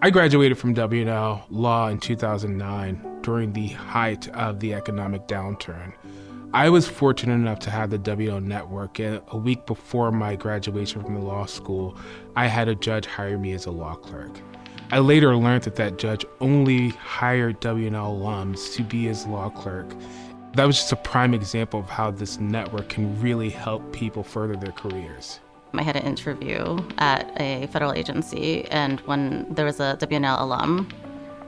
I graduated from W&L Law in 2009 during the height of the economic downturn. I was fortunate enough to have the W&L Network, and a week before my graduation from the law school, I had a judge hire me as a law clerk. I later learned that that judge only hired W&L alums to be his law clerk. That was just a prime example of how this network can really help people further their careers. I had an interview at a federal agency, and when there was a W&L alum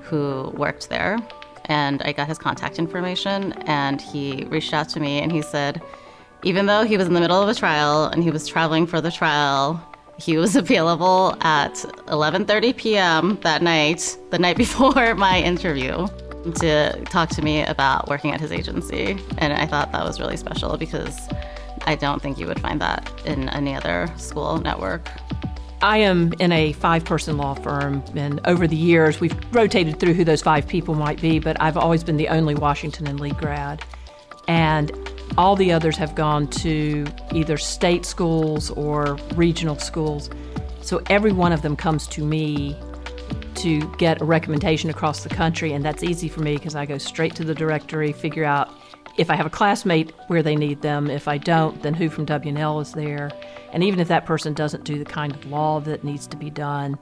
who worked there, and I got his contact information, and he reached out to me and he said, even though he was in the middle of a trial and he was traveling for the trial, he was available at 11:30 p.m. that night, the night before my interview, to talk to me about working at his agency. And I thought that was really special because I don't think you would find that in any other school network. I am in a 5-person law firm, and over the years we've rotated through who those 5 people might be, but I've always been the only Washington and Lee grad. And all the others have gone to either state schools or regional schools. So every one of them comes to me to get a recommendation across the country, and that's easy for me because I go straight to the directory, figure out if I have a classmate where they need them. If I don't, then who from W&L is there. And even if that person doesn't do the kind of law that needs to be done,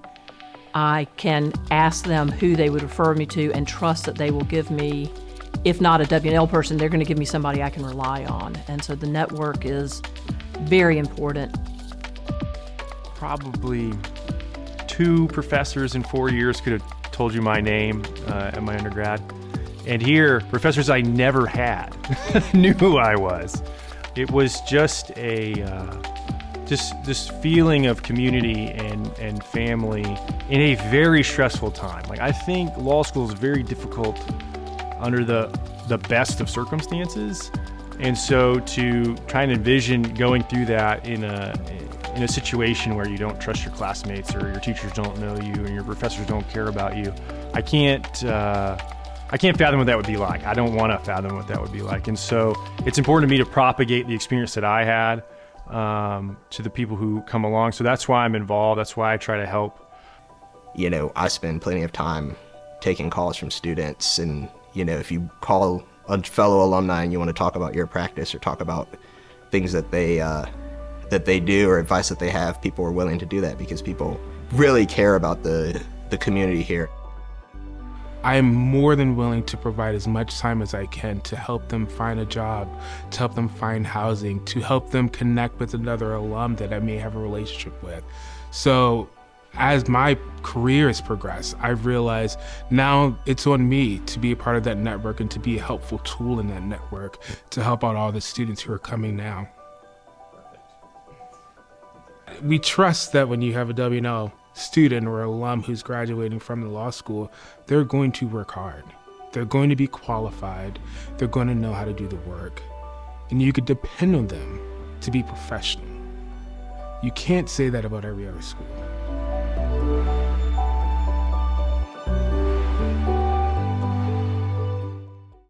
I can ask them who they would refer me to and trust that they will give me, if not a W&L person, they're going to give me somebody I can rely on. And so the network is very important. Probably 2 professors in 4 years could have told you my name at my undergrad. And here, professors I never had knew who I was. It was just this feeling of community and family in a very stressful time. Like, I think law school is very difficult under the best of circumstances. And so to try and envision going through that in a situation where you don't trust your classmates, or your teachers don't know you, and your professors don't care about you, I can't fathom what that would be like. I don't want to fathom what that would be like. And so it's important to me to propagate the experience that I had to the people who come along. So that's why I'm involved. That's why I try to help. You know, I spend plenty of time taking calls from students, and, you know, if you call a fellow alumni and you want to talk about your practice or talk about things that they do or advice that they have, people are willing to do that because people really care about the community here. I am more than willing to provide as much time as I can to help them find a job, to help them find housing, to help them connect with another alum that I may have a relationship with. So as my career has progressed, I've realized now it's on me to be a part of that network and to be a helpful tool in that network to help out all the students who are coming now. We trust that when you have a W&L student or alum who's graduating from the law school, they're going to work hard. They're going to be qualified. They're going to know how to do the work. And you could depend on them to be professional. You can't say that about every other school.